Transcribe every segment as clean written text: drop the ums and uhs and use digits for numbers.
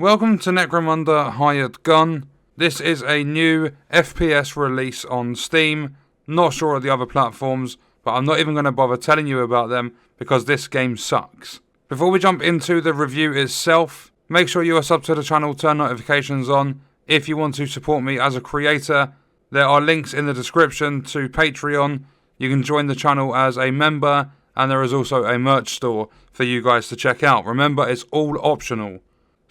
Welcome to Necromunda Hired Gun. This is a new FPS release on Steam. Not sure of the other platforms, but I'm not even going to bother telling you about them because this game sucks. Before we jump into the review itself, make sure you are subbed to the channel, turn notifications on. If you want to support me as a creator, there are links in the description to Patreon. You can join the channel as a member, and there is also a merch store for you guys to check out. Remember, it's all optional.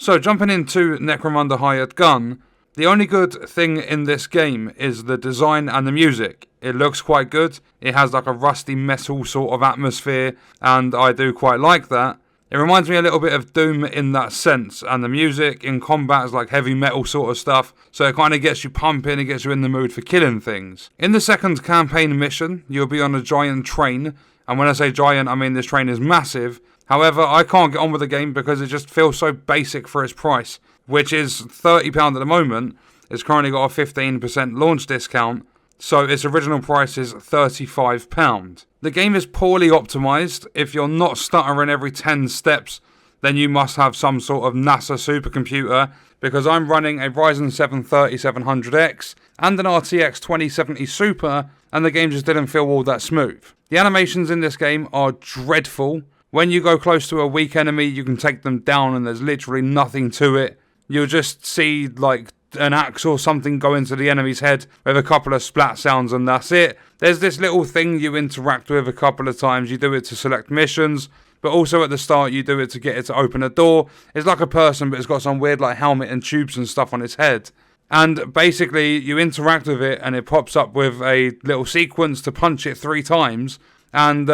So, jumping into Necromunda Hired Gun, the only good thing in this game is the design and the music. It looks quite good. It has like a rusty metal sort of atmosphere, and I do quite like that. It reminds me a little bit of Doom in that sense, and the music in combat is like heavy metal sort of stuff, so it kind of gets you pumping, it gets you in the mood for killing things. In the second campaign mission, you'll be on a giant train, and when I say giant, I mean this train is massive. However, I can't get on with the game because it just feels so basic for its price, which is £30 at the moment. It's currently got a 15% launch discount, so its original price is £35. The game is poorly optimised. If you're not stuttering every 10 steps, then you must have some sort of NASA supercomputer, because I'm running a Ryzen 7 3700X and an RTX 2070 Super, and the game just didn't feel all that smooth. The animations in this game are dreadful. When you go close to a weak enemy, you can take them down and there's literally nothing to it. You'll just see like an axe or something go into the enemy's head with a couple of splat sounds, and that's it. There's this little thing you interact with a couple of times. You do it to select missions, but also at the start you do it to get it to open a door. It's like a person, but it's got some weird like helmet and tubes and stuff on its head. And basically you interact with it and it pops up with a little sequence to punch it 3 times. And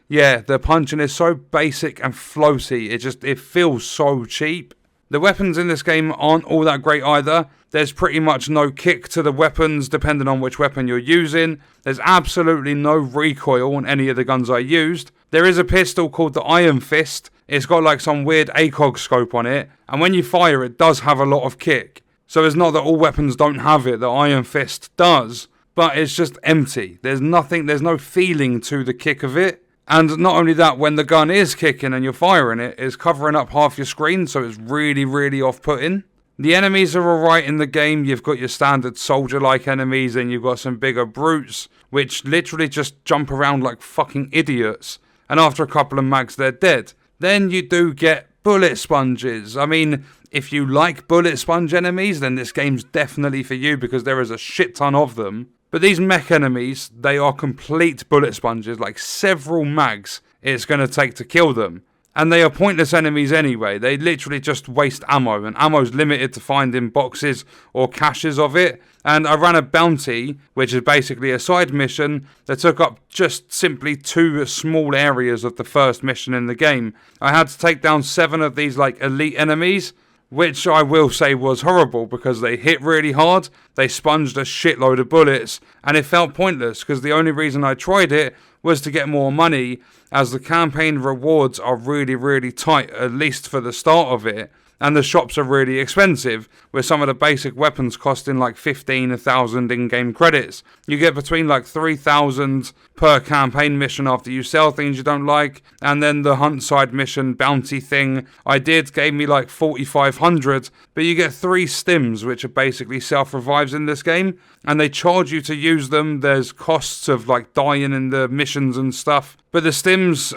yeah, the punching is so basic and floaty. It feels so cheap. The weapons in this game aren't all that great either. There's pretty much no kick to the weapons depending on which weapon you're using. There's absolutely no recoil on any of the guns I used. There is a pistol called the Iron Fist. It's got like some weird ACOG scope on it, and when you fire it does have a lot of kick. So it's not that all weapons don't have it, the Iron Fist does, but it's just empty. There's no feeling to the kick of it. And not only that, when the gun is kicking and you're firing it, it's covering up half your screen, so it's really, really off-putting. The enemies are alright in the game. You've got your standard soldier-like enemies, and you've got some bigger brutes, which literally just jump around like fucking idiots. And after a couple of mags, they're dead. Then you do get bullet sponges. I mean, if you like bullet sponge enemies, then this game's definitely for you, because there is a shit ton of them. But these mech enemies, they are complete bullet sponges, like several mags it's going to take to kill them. And they are pointless enemies anyway. They literally just waste ammo, and ammo's limited to finding boxes or caches of it. And I ran a bounty, which is basically a side mission that took up just simply 2 small areas of the first mission in the game. I had to take down 7 of these like elite enemies, which I will say was horrible because they hit really hard, they sponged a shitload of bullets, and it felt pointless because the only reason I tried it was to get more money, as the campaign rewards are really, really tight, at least for the start of it, and the shops are really expensive, with some of the basic weapons costing like 15,000 in-game credits. You get between like 3,000 per campaign mission after you sell things you don't like, and then the hunt side mission bounty thing I did gave me like 4,500, but you get 3 stims, which are basically self-revives in this game, and they charge you to use them. There's costs of like dying in the missions and stuff, but the stims,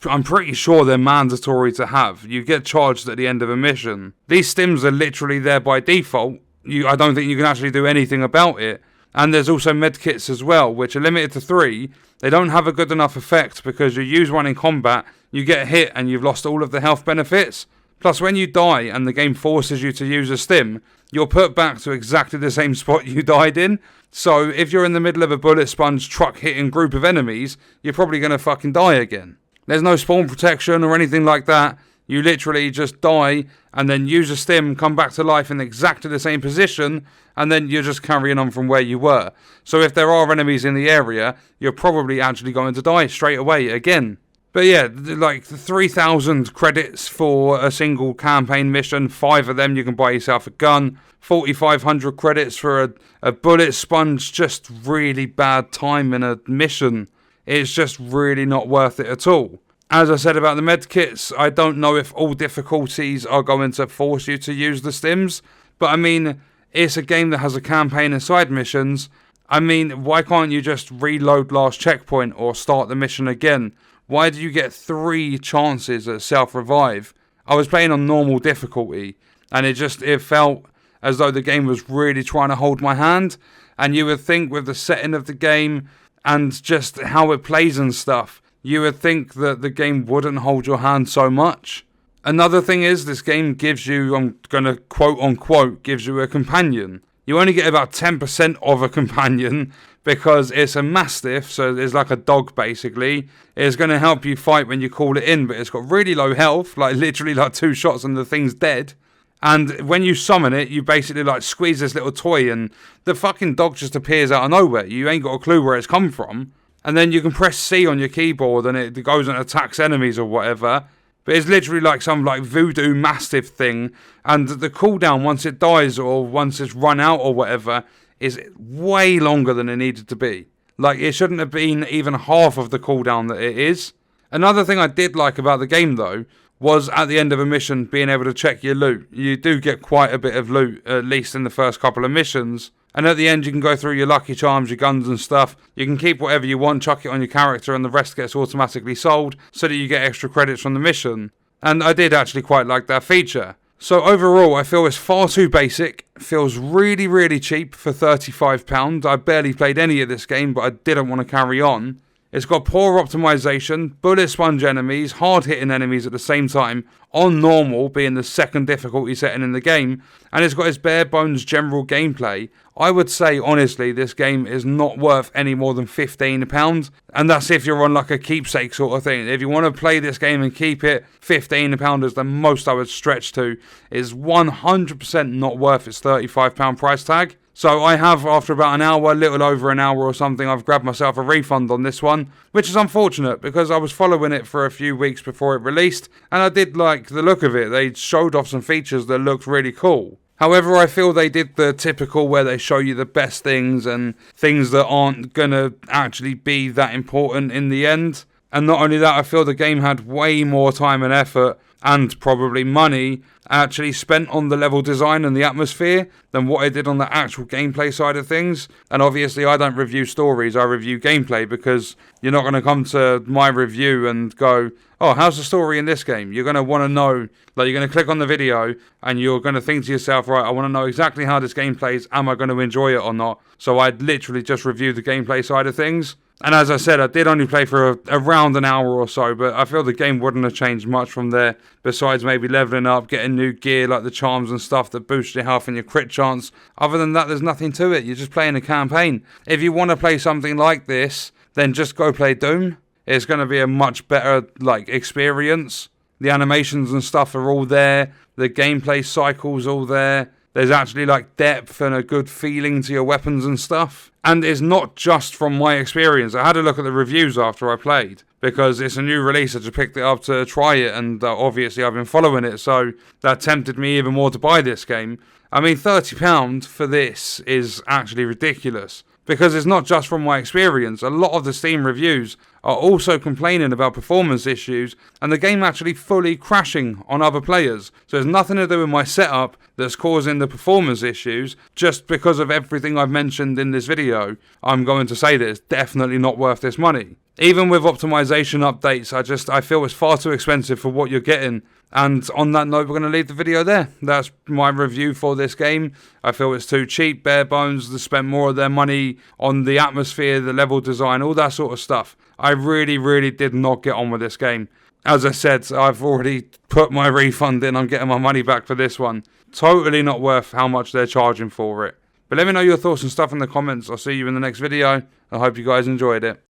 I'm pretty sure they're mandatory to have. You get charged at the end of a mission. These stims are literally there by default. I don't think you can actually do anything about it. And there's also medkits as well, which are limited to 3. They don't have a good enough effect because you use one in combat, you get hit and you've lost all of the health benefits. Plus, when you die and the game forces you to use a stim, you're put back to exactly the same spot you died in. So if you're in the middle of a bullet sponge truck hitting group of enemies, you're probably going to fucking die again. There's no spawn protection or anything like that. You literally just die and then use a stim, come back to life in exactly the same position, and then you're just carrying on from where you were. So if there are enemies in the area, you're probably actually going to die straight away again. But yeah, like 3,000 credits for a single campaign mission. 5 of them you can buy yourself a gun. 4,500 credits for a bullet sponge. Just really bad time in a mission. It's just really not worth it at all. As I said about the medkits, I don't know if all difficulties are going to force you to use the stims, but I mean, it's a game that has a campaign and side missions. I mean, why can't you just reload last checkpoint or start the mission again? Why do you get 3 chances at self-revive? I was playing on normal difficulty, and it felt as though the game was really trying to hold my hand, and you would think with the setting of the game and just how it plays and stuff, you would think that the game wouldn't hold your hand so much. Another thing is, this game gives you, I'm going to quote unquote, gives you a companion. You only get about 10% of a companion because it's a mastiff, so it's like a dog basically. It's going to help you fight when you call it in, but it's got really low health, like literally like 2 shots and the thing's dead. And when you summon it, you basically like squeeze this little toy and the fucking dog just appears out of nowhere. You ain't got a clue where it's come from. And then you can press C on your keyboard and it goes and attacks enemies or whatever. But it's literally like some like voodoo mastiff thing. And the cooldown once it dies or once it's run out or whatever is way longer than it needed to be. Like it shouldn't have been even half of the cooldown that it is. Another thing I did like about the game though was at the end of a mission being able to check your loot. You do get quite a bit of loot, at least in the first couple of missions. And at the end you can go through your lucky charms, your guns and stuff. You can keep whatever you want, chuck it on your character and the rest gets automatically sold so that you get extra credits from the mission. And I did actually quite like that feature. So overall I feel it's far too basic, feels really really cheap for £35. I barely played any of this game but I didn't want to carry on. It's got poor optimization, bullet sponge enemies, hard hitting enemies at the same time, on normal being the second difficulty setting in the game, and it's got its bare bones general gameplay. I would say honestly this game is not worth any more than £15, and that's if you're on like a keepsake sort of thing. If you want to play this game and keep it, £15 is the most I would stretch to. It's 100% not worth its £35 price tag. So I have, after about an hour, a little over an hour or something, I've grabbed myself a refund on this one, which is unfortunate because I was following it for a few weeks before it released, and I did like the look of it. They showed off some features that looked really cool. However, I feel they did the typical where they show you the best things and things that aren't going to actually be that important in the end. And not only that, I feel the game had way more time and effort and probably money actually spent on the level design and the atmosphere than what it did on the actual gameplay side of things. And obviously I don't review stories, I review gameplay, because you're not going to come to my review and go, oh, how's the story in this game? You're going to want to know, like you're going to click on the video and you're going to think to yourself, right, I want to know exactly how this game plays, am I going to enjoy it or not? So I'd literally just review the gameplay side of things. And as I said, I did only play for around an hour or so, but I feel the game wouldn't have changed much from there, besides maybe leveling up, getting new gear like the charms and stuff that boost your health and your crit chance. Other than that, there's nothing to it. You're just playing a campaign. If you want to play something like this, then just go play Doom. It's going to be a much better experience. The animations and stuff are all there. The gameplay cycle's all there. There's actually depth and a good feeling to your weapons and stuff. And it's not just from my experience. I had a look at the reviews after I played, because it's a new release. I just picked it up to try it, and obviously I've been following it, so that tempted me even more to buy this game. I mean, £30 for this is actually ridiculous, because it's not just from my experience. A lot of the Steam reviews are also complaining about performance issues and the game actually fully crashing on other players. So there's nothing to do with my setup that's causing the performance issues. Just because of everything I've mentioned in this video, I'm going to say that it's definitely not worth this money. Even with optimization updates, I feel it's far too expensive for what you're getting. And on that note, we're going to leave the video there. That's my review for this game. I feel it's too cheap, bare bones. They spent more of their money on the atmosphere, the level design, all that sort of stuff. I really, really did not get on with this game. As I said, I've already put my refund in. I'm getting my money back for this one. Totally not worth how much they're charging for it. But let me know your thoughts and stuff in the comments. I'll see you in the next video. I hope you guys enjoyed it.